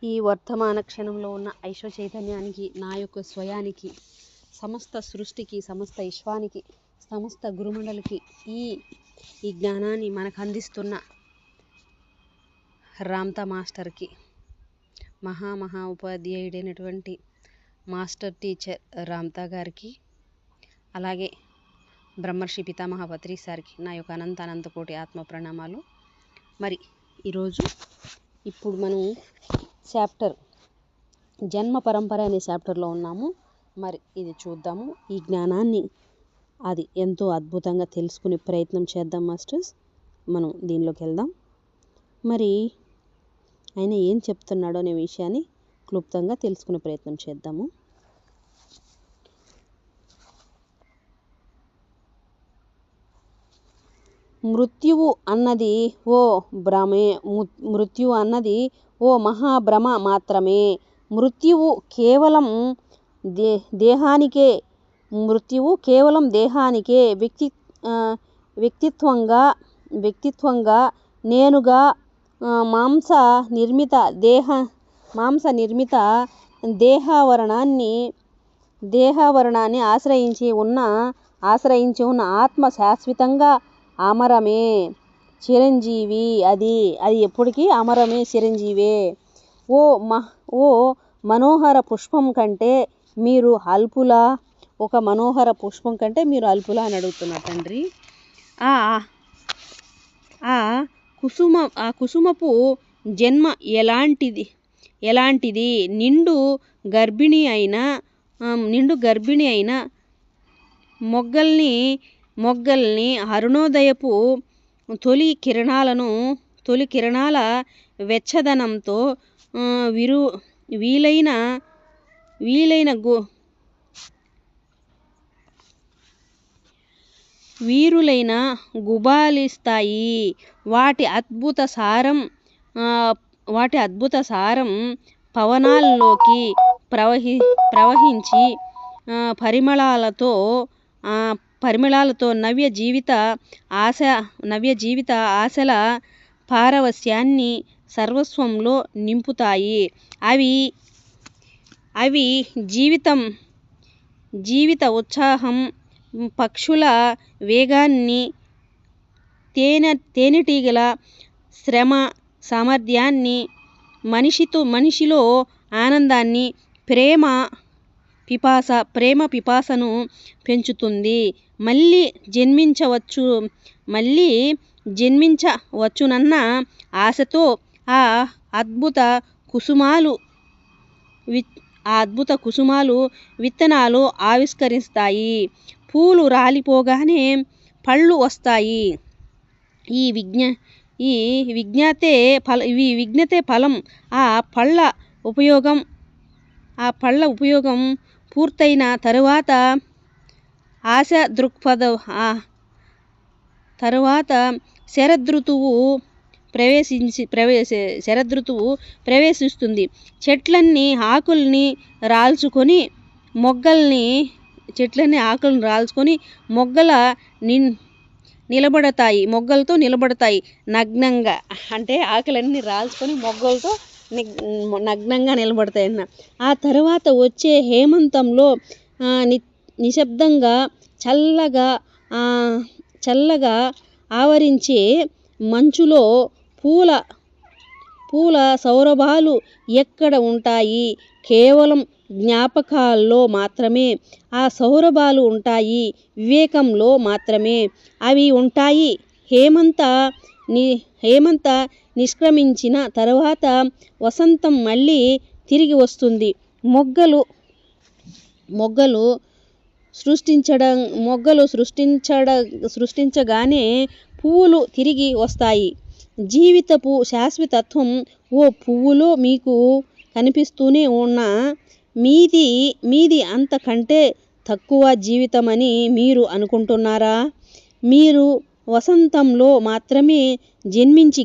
ఈ వర్తమాన క్షణంలో ఉన్న ఐశ్వ చైతన్యానికి, నా యొక్క స్వయానికి, సమస్త సృష్టికి, సమస్త విశ్వానికి, సమస్త గురుమండలికి ఈ జ్ఞానాన్ని మనకు అందిస్తున్న రామ్తా మాస్టర్కి, మహా ఉపాధ్యాయుడైనటువంటి మాస్టర్ టీచర్ రామ్తా గారికి, అలాగే బ్రహ్మర్షి పితామహ పత్రి సార్కి నా యొక్క అనంత కోటి ఆత్మ ప్రణామాలు. మరి ఇప్పుడు మనం చాప్టర్ జన్మ పరంపర అనే చాప్టర్లో ఉన్నాము. మరి ఇది చూద్దాము. ఈ జ్ఞానాన్ని అది ఎంతో అద్భుతంగా తెలుసుకునే ప్రయత్నం చేద్దాం మాస్టర్స్. మనం దీనిలోకి వెళ్దాం. మరి ఆయన ఏం చెప్తున్నాడో అనే విషయాన్ని క్లుప్తంగా తెలుసుకునే ప్రయత్నం చేద్దాము. మృత్యువు అన్నది ఓ మహాభ్రమ మాత్రమే. మృత్యువు కేవలం దేహానికే వ్యక్తిత్వంగా నేనుగా మాంస నిర్మిత దేహావరణాన్ని ఆశ్రయించి ఉన్న ఆత్మ శాశ్వతంగా అమరమే, చిరంజీవి. అది ఎప్పటికీ అమరమే, చిరంజీవే. ఓ మనోహర పుష్పం కంటే మీరు అల్పులా? ఒక మనోహర పుష్పం కంటే మీరు అల్పులా అని అడుగుతున్నారు తండ్రి. ఆ కుసుమపు జన్మ ఎలాంటిది? నిండు గర్భిణి అయిన మొగ్గల్ని అరుణోదయపు తొలి కిరణాల వెచ్చదనంతో వీరులైన గుబాళిస్తాయి. వాటి అద్భుత సారం పవనాల్లోకి ప్రవహించి పరిమళాలతో నవ్య జీవిత ఆశల పారవస్యాన్ని సర్వస్వంలో నింపుతాయి. అవి జీవిత ఉత్సాహం, పక్షుల వేగాన్ని, తేనెటీగల శ్రమ సామర్థ్యాన్ని, మనిషిలో ఆనందాన్ని, ప్రేమ పిపాసను పెంచుతుంది. మళ్ళీ జన్మించవచ్చునన్న ఆశతో ఆ అద్భుత కుసుమాలు విత్తనాలు ఆవిష్కరిస్తాయి. పూలు రాలిపోగానే పళ్ళు వస్తాయి. ఈ విజ్ఞతే ఫలం. ఆ పళ్ళ ఉపయోగం పూర్తయిన తరువాత శరదృతువు ప్రవేశిస్తుంది. చెట్లన్నీ ఆకుల్ని రాల్చుకొని మొగ్గలతో నిలబడతాయి నగ్నంగా. అంటే ఆకులన్నీ రాల్చుకొని మొగ్గలతో నగ్నంగా నిలబడతాయన్న. ఆ తర్వాత వచ్చే హేమంతంలో నిశ్శబ్దంగా చల్లగా ఆవరించే మంచులో పూల సౌరభాలు ఎక్కడ ఉంటాయి? కేవలం జ్ఞాపకాల్లో మాత్రమే ఆ సౌరభాలు ఉంటాయి. వివేకంలో మాత్రమే అవి ఉంటాయి. హేమంత నిష్క్రమించిన తర్వాత వసంతం మళ్ళీ తిరిగి వస్తుంది. మొగ్గలు సృష్టించగానే పువ్వులు తిరిగి వస్తాయి. జీవితపు శాశ్వతత్వం ఓ పువ్వులో మీకు కనిపిస్తూనే ఉన్నా మీది అంతకంటే తక్కువ జీవితమని మీరు అనుకుంటున్నారా? మీరు వసంతంలో మాత్రమే జన్మించి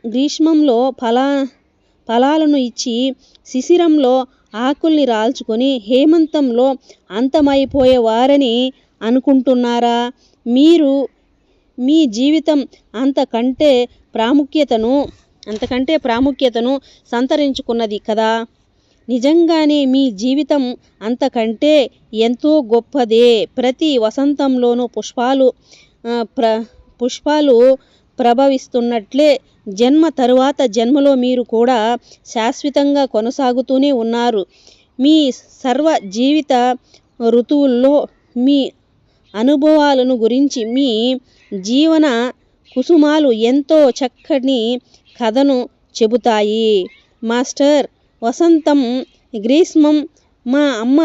గ్రీష్మంలో ఫలాలను ఇచ్చి, శిశిరంలో ఆకుల్ని రాల్చుకొని హేమంతంలో అంతమైపోయేవారని అనుకుంటున్నారా? మీ జీవితం అంతకంటే ప్రాముఖ్యతను అంతకంటే ప్రాముఖ్యతను సంతరించుకున్నది కదా. నిజంగానే మీ జీవితం అంతకంటే ఎంతో గొప్పదే. ప్రతి వసంతంలోనూ పుష్పాలు ప్రభవిస్తున్నట్లే జన్మ తరువాత జన్మలో మీరు కూడా శాశ్వతంగా కొనసాగుతూనే ఉన్నారు. మీ సర్వ జీవిత ఋతువుల్లో మీ అనుభవాలను గురించి మీ జీవన కుసుమాలు ఎంతో చక్కని కథను చెబుతాయి మాస్టర్. వసంతం, గ్రీష్మం, మా అమ్మ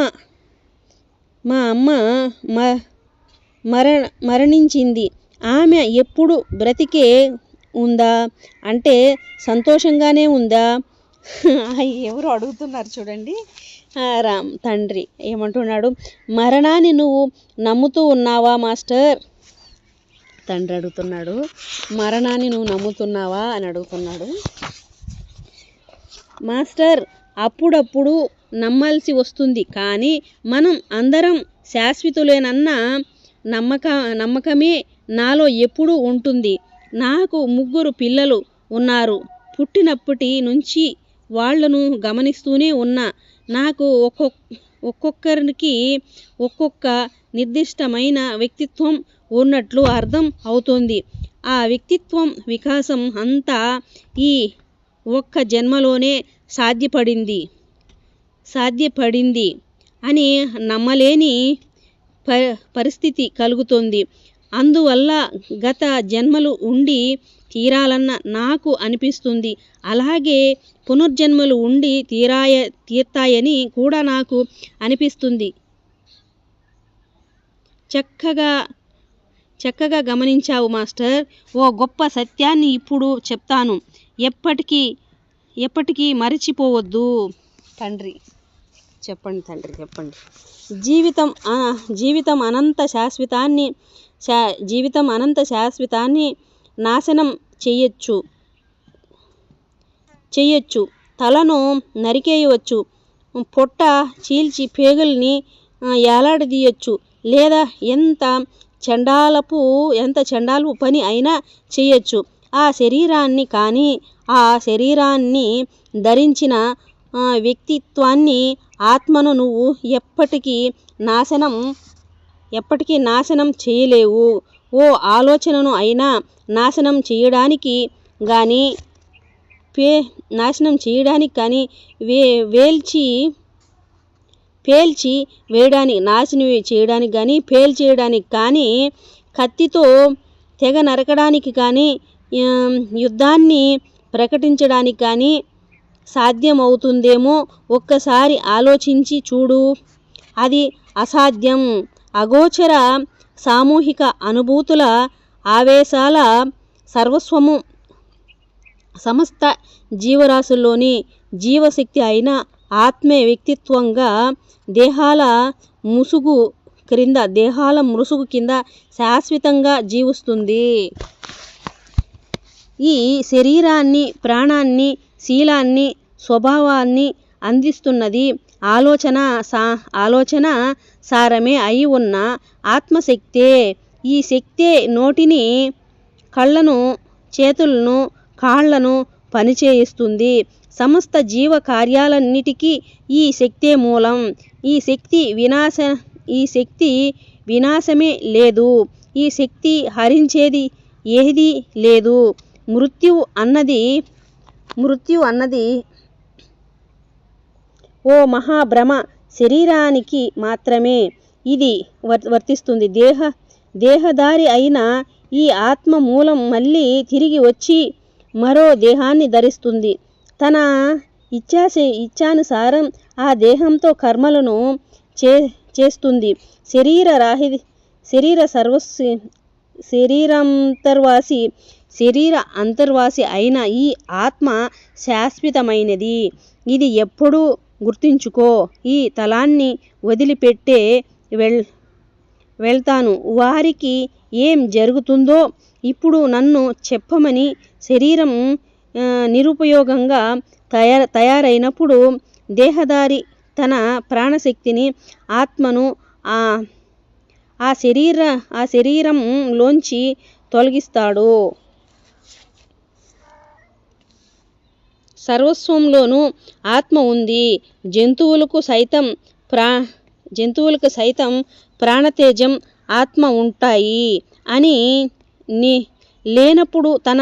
మరణించింది. ఆమె ఎప్పుడు బ్రతికే ఉందా అంటే సంతోషంగానే ఉందా? ఎవరు అడుగుతున్నారు చూడండి. తండ్రి ఏమంటున్నాడు, మరణాన్ని నువ్వు నమ్ముతూ ఉన్నావా మాస్టర్? తండ్రి అడుగుతున్నాడు, మరణాన్ని నువ్వు నమ్ముతున్నావా అని అడుగుతున్నాడు. మాస్టర్, అప్పుడప్పుడు నమ్మాల్సి వస్తుంది, కానీ మనం అందరం శాశ్వతులేనన్న నమ్మకమే నాలో ఎప్పుడూ ఉంటుంది. నాకు 3 పిల్లలు ఉన్నారు. పుట్టినప్పటి నుంచి వాళ్లను గమనిస్తూనే ఉన్నా. నాకు ఒక్కొక్కరికి ఒక్కొక్క నిర్దిష్టమైన వ్యక్తిత్వం ఉన్నట్లు అర్థం అవుతోంది. ఆ వ్యక్తిత్వం వికాసం అంతా ఈ ఒక్క జన్మలోనే సాధ్యపడింది అని నమ్మలేని పరిస్థితి కలుగుతోంది. అందువల్ల గత జన్మలు ఉండి తీరాలన్న నాకు అనిపిస్తుంది. అలాగే పునర్జన్మలు ఉండి తీర్తాయని కూడా నాకు అనిపిస్తుంది. చక్కగా గమనించావు మాస్టర్. ఓ గొప్ప సత్యాన్ని ఇప్పుడు చెప్తాను, ఎప్పటికీ మరిచిపోవద్దు. తండ్రి చెప్పండి. తండ్రి చెప్పండి. జీవితం అనంత శాశ్వతాన్ని నాశనం చెయ్యొచ్చు. తలను నరికేయవచ్చు, పొట్ట చీల్చి పేగుల్ని ఏలాడదీయొచ్చు, లేదా ఎంత చండాలపు పని అయినా చెయ్యొచ్చు. ఆ శరీరాన్ని కానీ ఆ శరీరాన్ని ధరించిన వ్యక్తిత్వాన్ని, ఆత్మను నువ్వు ఎప్పటికీ నాశనం చేయలేవు. ఓ ఆలోచనను అయినా నాశనం చేయడానికి కానీ పేల్చి వేయడానికి కానీ కత్తితో తెగ నరకడానికి కానీ యుద్ధాన్ని ప్రకటించడానికి కానీ సాధ్యమవుతుందేమో ఒక్కసారి ఆలోచించి చూడు. అది అసాధ్యం. అగోచర సామూహిక అనుభూతుల ఆవేశాల సర్వస్వము సమస్త జీవరాశుల్లోని జీవశక్తి అయిన ఆత్మే వ్యక్తిత్వంగా దేహాల ముసుగు కింద శాశ్వతంగా జీవిస్తుంది. ఈ శరీరాన్ని, ప్రాణాన్ని, శీలాన్ని, స్వభావాన్ని అందిస్తున్నది ఆలోచన సారమే అయి ఉన్న ఆత్మశక్తే. ఈ శక్తే నోటిని, కళ్ళను, చేతులను, కాళ్లను పనిచేయిస్తుంది. సమస్త జీవ కార్యాలన్నిటికీ ఈ శక్తే మూలం. ఈ శక్తి వినాశమే లేదు. ఈ శక్తి హరించేది ఏదీ లేదు. మృత్యువు అన్నది ఓ మహాభ్రమ. శరీరానికి మాత్రమే ఇది వర్తిస్తుంది. దేహధారి అయిన ఈ ఆత్మ మూలం మళ్ళీ తిరిగి వచ్చి మరో దేహాన్ని ధరిస్తుంది. తన ఇచ్ఛానుసారం ఆ దేహంతో కర్మలను చేస్తుంది. శరీర అంతర్వాసి అయిన ఈ ఆత్మ శాశ్వతమైనది. ఇది ఎప్పుడూ గుర్తుంచుకో. ఈ తలాన్ని వదిలిపెట్టే వెళ్తాను. వారికి ఏం జరుగుతుందో ఇప్పుడు నన్ను చెప్పమని. శరీరం నిరుపయోగంగా తయారైనప్పుడు దేహధారి తన ప్రాణశక్తిని, ఆత్మను ఆ శరీరంలోంచి తొలగిస్తాడు. సర్వస్వంలోనూ ఆత్మ ఉంది. జంతువులకు సైతం ప్రాణతేజం, ఆత్మ ఉంటాయి అని లేనప్పుడు తన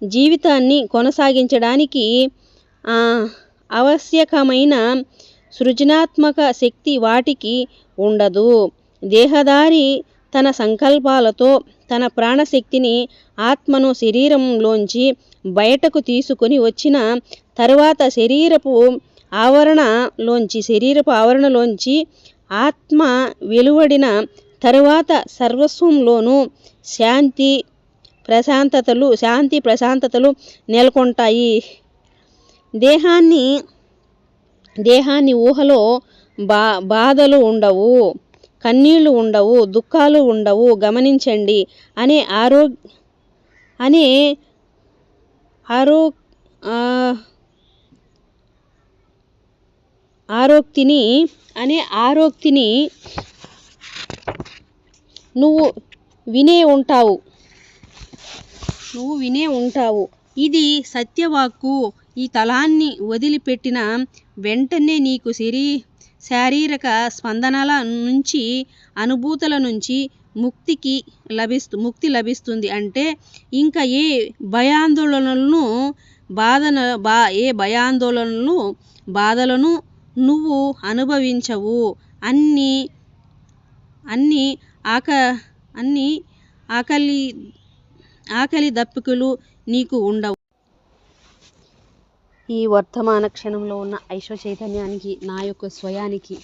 జీవితాన్ని కొనసాగించడానికి ఆవశ్యకమైన సృజనాత్మక శక్తి వాటికి ఉండదు. దేహధారి తన సంకల్పాలతో తన ప్రాణశక్తిని, ఆత్మను శరీరంలోంచి బయటకు తీసుకొని వచ్చిన తరువాత శరీరపు ఆవరణలోంచి ఆత్మ వెలువడిన తరువాత సర్వస్వంలోనూ శాంతి ప్రశాంతతలు నెలకొంటాయి. దేహాన్ని ఊహలో బాధలు ఉండవు, కన్నీళ్లు ఉండవు, దుఃఖాలు ఉండవు. గమనించండి అనే ఆరోక్తిని నువ్వు వినే ఉంటావు. ఇది సత్యవాక్కు. ఈ తలాన్ని వదిలిపెట్టిన వెంటనే నీకు శారీరక స్పందనల నుంచి, అనుభూతుల నుంచి ముక్తి లభిస్తుంది. అంటే ఇంకా ఏ భయాందోళనలను బాధలను నువ్వు అనుభవించవు. అన్ని ఆకలి దప్పికలు నీకు ఉండవు. ఈ వర్తమాన క్షణంలో ఉన్న ఐశ్వ చైతన్యానికి, నా యొక్క స్వయానికి,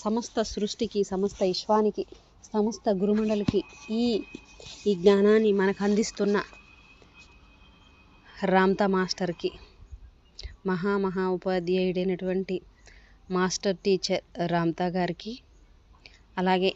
సమస్త సృష్టికి, సమస్త విశ్వానికి, సమస్త గురుమండలికి ఈ జ్ఞానాన్ని మనకు అందిస్తున్న రామ్తా మాస్టర్కి, మహా ఉపాధ్యాయుడైనటువంటి మాస్టర్ టీచర్ రామ్తా గారికి, అలాగే